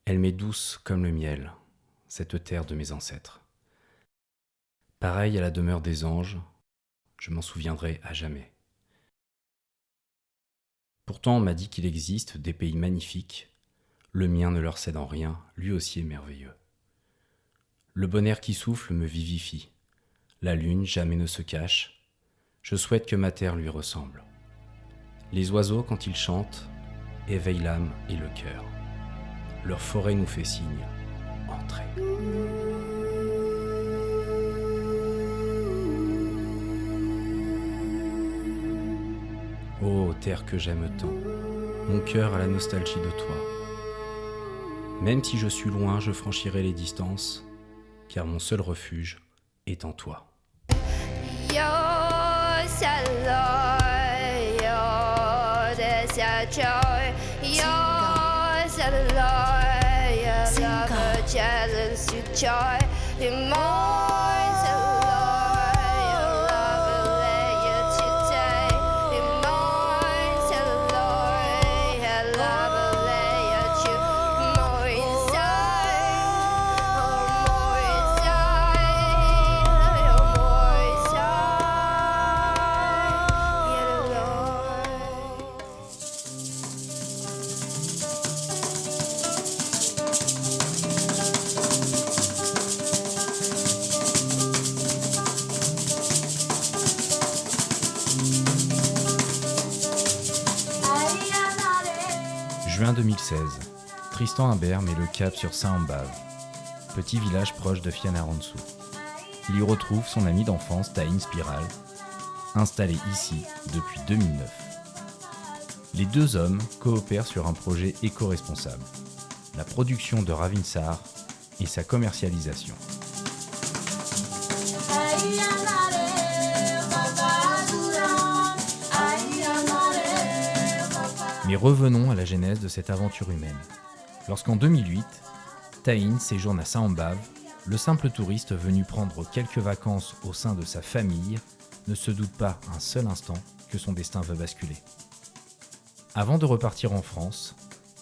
Elle m'est douce comme le miel, cette terre de mes ancêtres. Pareille à la demeure des anges, je m'en souviendrai à jamais. Pourtant, on m'a dit qu'il existe des pays magnifiques. Le mien ne leur cède en rien, lui aussi est merveilleux. Le bon air qui souffle me vivifie. La lune jamais ne se cache. Je souhaite que ma terre lui ressemble. Les oiseaux, quand ils chantent, éveillent l'âme et le cœur. Leur forêt nous fait signe. Entrez. Ô terre que j'aime tant, mon cœur a la nostalgie de toi. Même si je suis loin, je franchirai les distances, car mon seul refuge est en toi. Juin 2016, Tristan Imbert met le cap sur Saint-Ambave, petit village proche de Fianarantsoa. Il y retrouve son ami d'enfance Taïn Spiral, installé ici depuis 2009. Les deux hommes coopèrent sur un projet éco-responsable, la production de Ravinsar et sa commercialisation. Mais revenons à la genèse de cette aventure humaine. Lorsqu'en 2008, Taïn séjourne à Saint-Ambave, le simple touriste venu prendre quelques vacances au sein de sa famille ne se doute pas un seul instant que son destin va basculer. Avant de repartir en France,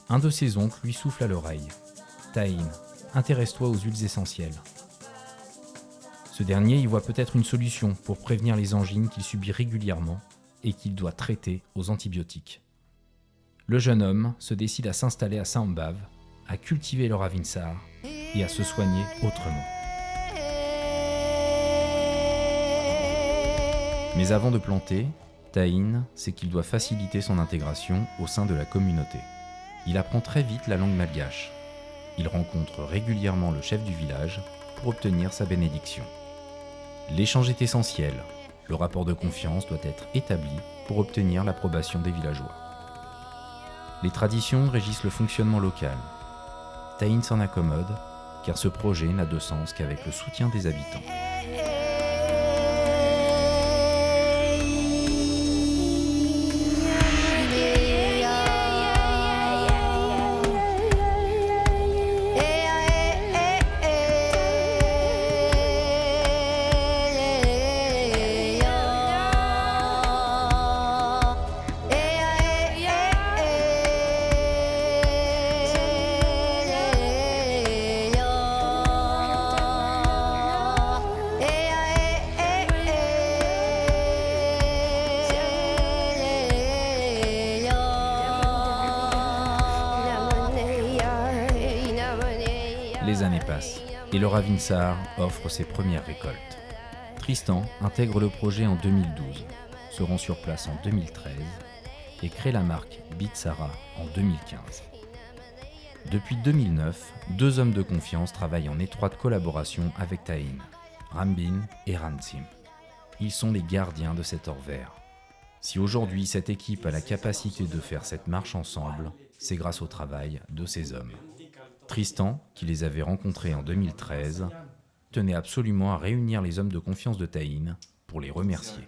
un de ses oncles lui souffle à l'oreille. « Taïn, intéresse-toi aux huiles essentielles. » Ce dernier y voit peut-être une solution pour prévenir les angines qu'il subit régulièrement et qu'il doit traiter aux antibiotiques. Le jeune homme se décide à s'installer à Saint-Ambave, à cultiver le Ravinsar et à se soigner autrement. Mais avant de planter, Taïn sait qu'il doit faciliter son intégration au sein de la communauté. Il apprend très vite la langue malgache. Il rencontre régulièrement le chef du village pour obtenir sa bénédiction. L'échange est essentiel. Le rapport de confiance doit être établi pour obtenir l'approbation des villageois. Les traditions régissent le fonctionnement local. Taïn s'en accommode, car ce projet n'a de sens qu'avec le soutien des habitants. Les années passent et le Ravinsar offre ses premières récoltes. Tristan intègre le projet en 2012, se rend sur place en 2013 et crée la marque Bitsara en 2015. Depuis 2009, deux hommes de confiance travaillent en étroite collaboration avec Taïn, Rambin et Ransim. Ils sont les gardiens de cet or vert. Si aujourd'hui cette équipe a la capacité de faire cette marche ensemble, c'est grâce au travail de ces hommes. Tristan, qui les avait rencontrés en 2013, tenait absolument à réunir les hommes de confiance de Taïn pour les remercier.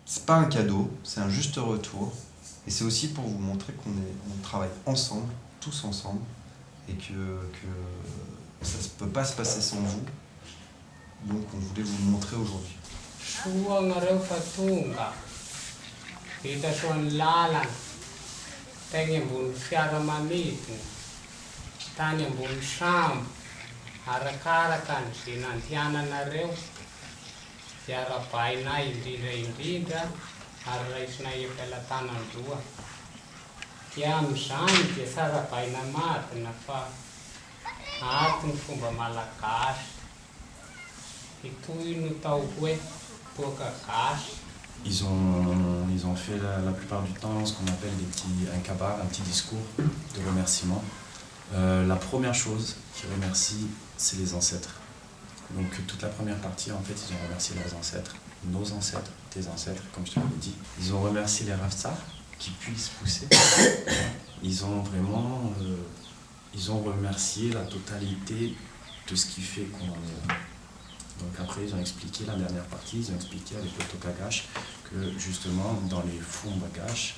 C'est pas un cadeau, c'est un juste retour. Et c'est aussi pour vous montrer qu'on travaille ensemble, tous ensemble, et que ça ne peut pas se passer sans vous. Donc on voulait vous le montrer aujourd'hui. tany ambony sambo arakaraka ny nandiananareo dia arabainay indrindra ary raisinay efaelatanandroa dia amin'izany dia sarabaina marina fa ato ny fomba malagasy itoy no tao hoe toaka gasy. Ils ont fait la plupart du temps ce qu'on appelle un kabar, un petit discours de remerciement. La première chose qu'ils remercient, c'est les ancêtres. Donc toute la première partie, en fait, ils ont remercié leurs ancêtres, nos ancêtres, tes ancêtres, comme je te l'avais dit. Ils ont remercié les Ravsar qui puissent pousser. Ils ont vraiment remercié la totalité de ce qui fait qu'on en est là. Donc après, ils ont expliqué la dernière partie, ils ont expliqué avec le tokagash que justement, dans les fonds bagages,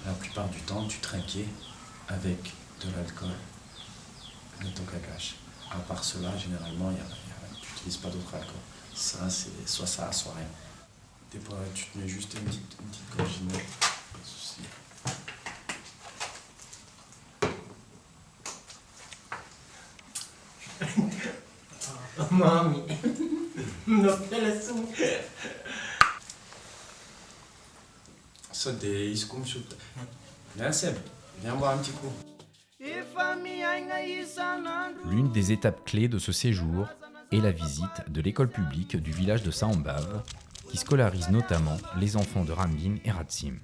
la plupart du temps, tu trinquais avec de l'alcool, le tokagash. À part cela, généralement, tu n'utilises pas d'autre alcool. Ça, c'est soit ça, soit rien. Des fois, tu te mets juste une petite gorgée, pas de souci. Mami, non Ça, des iscoum shoot. Viens, Seb, viens boire un petit coup. L'une des étapes clés de ce séjour est la visite de l'école publique du village de Saambave, qui scolarise notamment les enfants de Rambin et Ratsim.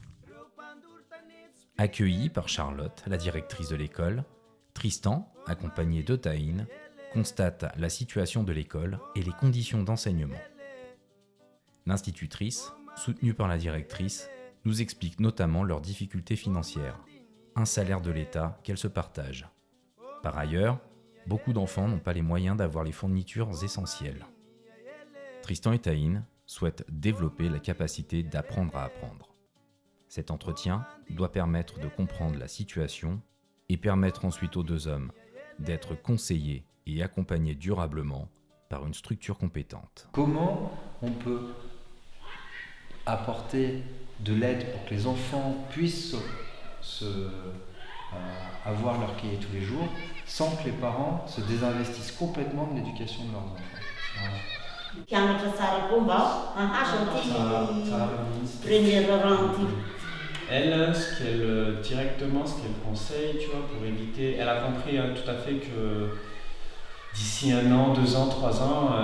Accueilli par Charlotte, la directrice de l'école, Tristan, accompagné de Taïn, constate la situation de l'école et les conditions d'enseignement. L'institutrice, soutenue par la directrice, nous explique notamment leurs difficultés financières, un salaire de l'État qu'elles se partagent. Par ailleurs, beaucoup d'enfants n'ont pas les moyens d'avoir les fournitures essentielles. Tristan et Taïn souhaitent développer la capacité d'apprendre à apprendre. Cet entretien doit permettre de comprendre la situation et permettre ensuite aux deux hommes d'être conseillés et accompagnés durablement par une structure compétente. Comment on peut apporter de l'aide pour que les enfants puissent avoir leur cahier tous les jours sans que les parents se désinvestissent complètement de l'éducation de leurs enfants. Elle, directement, ce qu'elle conseille, tu vois, pour éviter, elle a compris tout à fait que d'ici 1 an, 2 ans, 3 ans,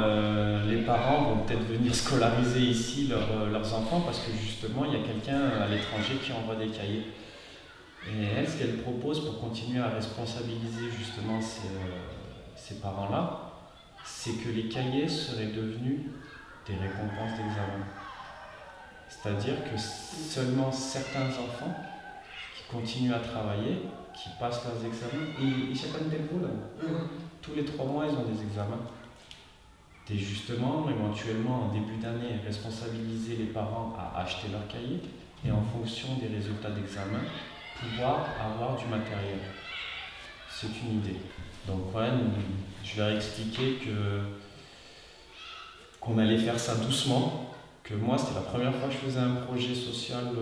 les parents vont peut-être venir scolariser ici leurs enfants parce que justement, il y a quelqu'un à l'étranger qui envoie des cahiers. Et elle, ce qu'elle propose pour continuer à responsabiliser justement ces parents-là, c'est que les cahiers seraient devenus des récompenses d'examen. C'est-à-dire que seulement certains enfants qui continuent à travailler, qui passent leurs examens, ils chacun des boules. Tous les 3 mois, ils ont des examens. Et justement, éventuellement, en début d'année, responsabiliser les parents à acheter leurs cahiers et en fonction des résultats d'examen, pouvoir avoir du matériel. C'est une idée. Donc ouais, je leur ai expliqué qu'on allait faire ça doucement, que moi c'était la première fois que je faisais un projet social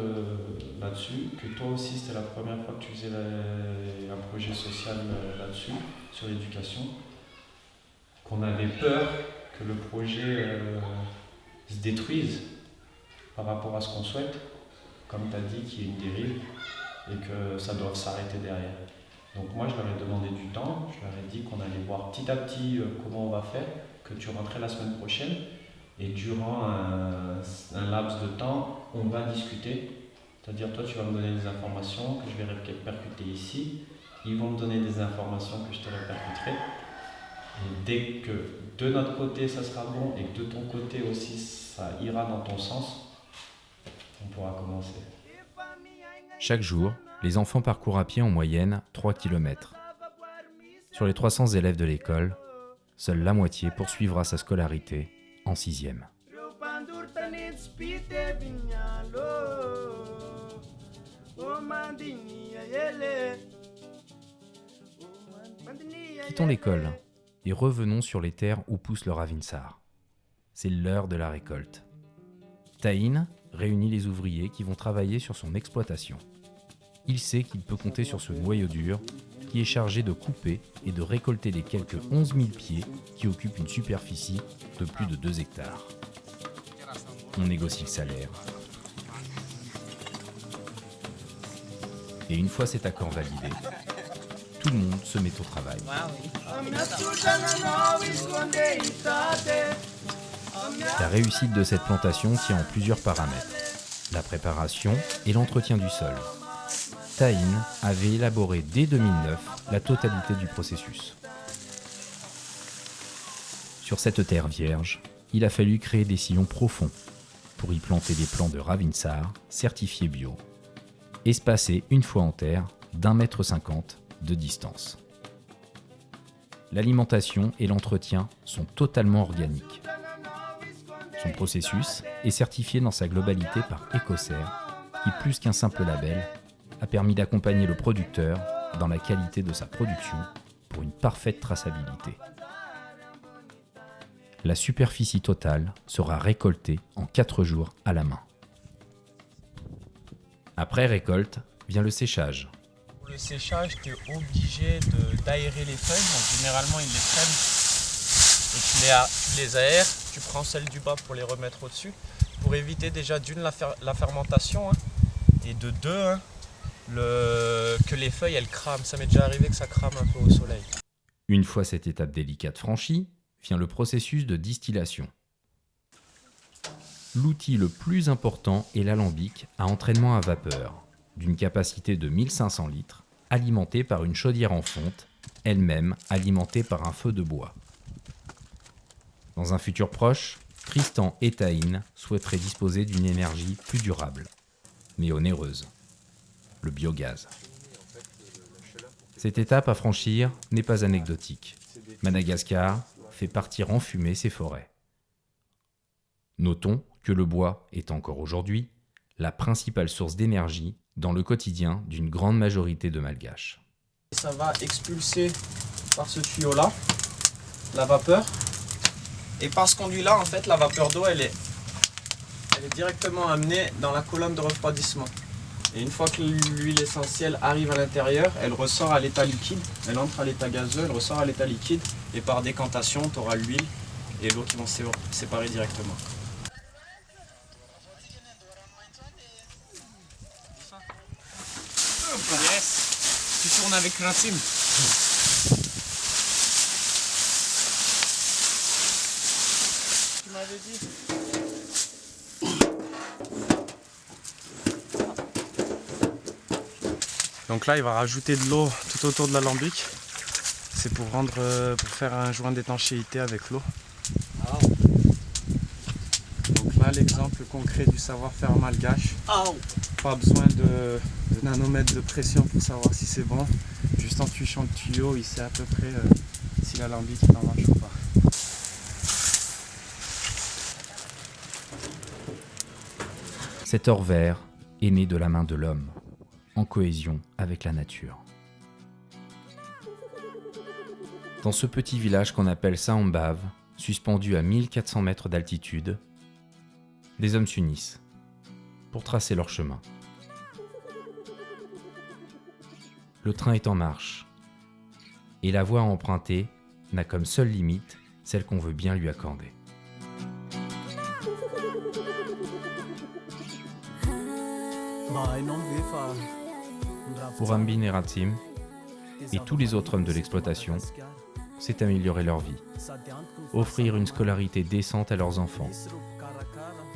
là-dessus, que toi aussi c'était la première fois que tu faisais un projet social là-dessus, sur l'éducation, qu'on avait peur que le projet se détruise par rapport à ce qu'on souhaite, comme tu as dit, qu'il y ait une dérive et que ça doit s'arrêter derrière. Donc moi je leur ai demandé du temps, je leur ai dit qu'on allait voir petit à petit comment on va faire, que tu rentrais la semaine prochaine et durant un laps de temps, on va discuter. C'est-à-dire toi tu vas me donner des informations que je vais répercuter ici, ils vont me donner des informations que je te répercuterai. Et dès que de notre côté ça sera bon et que de ton côté aussi ça ira dans ton sens, on pourra commencer. Chaque jour, les enfants parcourent à pied en moyenne 3 km. Sur les 300 élèves de l'école, seule la moitié poursuivra sa scolarité en 6e. Quittons l'école et revenons sur les terres où pousse le ravinsar. C'est l'heure de la récolte. Taïn réunit les ouvriers qui vont travailler sur son exploitation. Il sait qu'il peut compter sur ce noyau dur qui est chargé de couper et de récolter les quelques 11 000 pieds qui occupent une superficie de plus de 2 hectares. On négocie le salaire. Et une fois cet accord validé, tout le monde se met au travail. La réussite de cette plantation tient en plusieurs paramètres. La préparation et l'entretien du sol. Taïn avait élaboré dès 2009 la totalité du processus. Sur cette terre vierge, il a fallu créer des sillons profonds pour y planter des plants de Ravinsar certifiés bio, espacés une fois en terre d'1,50 m de distance. L'alimentation et l'entretien sont totalement organiques. Son processus est certifié dans sa globalité par Ecocer, qui, plus qu'un simple label, a permis d'accompagner le producteur dans la qualité de sa production pour une parfaite traçabilité. La superficie totale sera récoltée en 4 jours à la main. Après récolte, vient le séchage. Pour le séchage, tu es obligé d'aérer les feuilles. Donc, généralement, ils les prennent et tu les aères. Tu prends celles du bas pour les remettre au-dessus. Pour éviter déjà d'une la fermentation et de deux que les feuilles elles crament. Ça m'est déjà arrivé que ça crame un peu au soleil. Une fois cette étape délicate franchie, vient le processus de distillation. L'outil le plus important est l'alambic à entraînement à vapeur, d'une capacité de 1500 litres, alimenté par une chaudière en fonte, elle-même alimentée par un feu de bois. Dans un futur proche, Tristan et Taïn souhaiteraient disposer d'une énergie plus durable, mais onéreuse, le biogaz. Cette étape à franchir n'est pas anecdotique. Madagascar fait partir en fumée ses forêts. Notons que le bois est encore aujourd'hui la principale source d'énergie dans le quotidien d'une grande majorité de Malgaches. Ça va expulser par ce tuyau-là la vapeur. Et par ce conduit-là, en fait, la vapeur d'eau, elle est directement amenée dans la colonne de refroidissement. Et une fois que l'huile essentielle arrive à l'intérieur, elle ressort à l'état liquide. Elle entre à l'état gazeux, elle ressort à l'état liquide. Et par décantation, tu auras l'huile et l'eau qui vont se séparer directement. Yes. Tu tournes avec l'intime. Tu m'avais dit. Donc là, il va rajouter de l'eau tout autour de l'alambic. C'est pour faire un joint d'étanchéité avec l'eau. Donc là, l'exemple concret du savoir-faire malgache. Pas besoin de nanomètres de pression pour savoir si c'est bon. Juste en touchant le tuyau, il sait à peu près si l'alambic est en marche ou pas. Cet or vert est né de la main de l'homme, en cohésion avec la nature. Dans ce petit village qu'on appelle Saambave, suspendu à 1400 mètres d'altitude, des hommes s'unissent pour tracer leur chemin. Le train est en marche, et la voie à emprunter n'a comme seule limite celle qu'on veut bien lui accorder. Pour Ambin et Ratim, et tous les autres hommes de l'exploitation, c'est améliorer leur vie, offrir une scolarité décente à leurs enfants.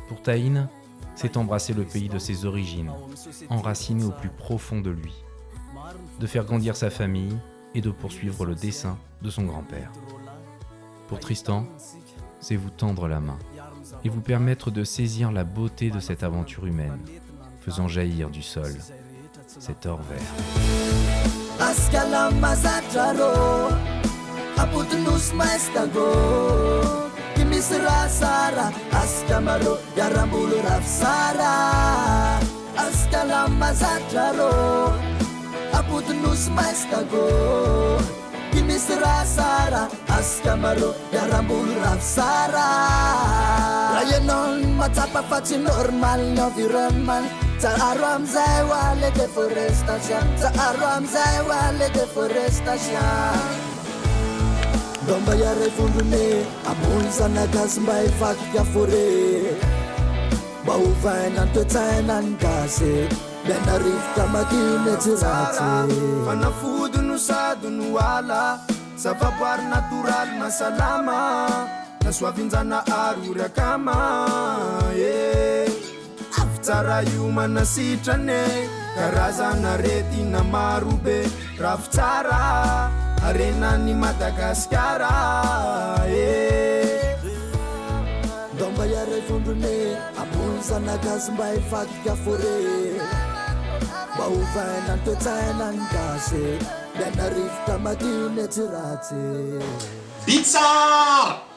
Pour Taïn, c'est embrasser le pays de ses origines, enraciné au plus profond de lui, de faire grandir sa famille et de poursuivre le dessein de son grand-père. Pour Tristan, c'est vous tendre la main et vous permettre de saisir la beauté de cette aventure humaine, faisant jaillir du sol cet or vert. Rayenon matsapa faci normal environment Zaharo amizay ho alle deforestation, zaharo amizay ho alle deforestation. Domba iray vondrone ambony zanak'azy mba hivatika forêt, mba ho vaina ny toe-tsaina ny gasy, miaina rivotra madio ny ejeratsy. Fanafody no sady no ala, zavaboary natoraly masalama, nasoavinjana arory akama. Avy tsara io manasitrane, karazana retina marobe, rafy tsara arenan'ny Madagasikara. Domba iray vondrone ambony zanak'azy mba hivatika forêt, mba ho vaina ny toe-tsaina ny gasy, miaina rivotra madio ny ejeratsy. Pizza!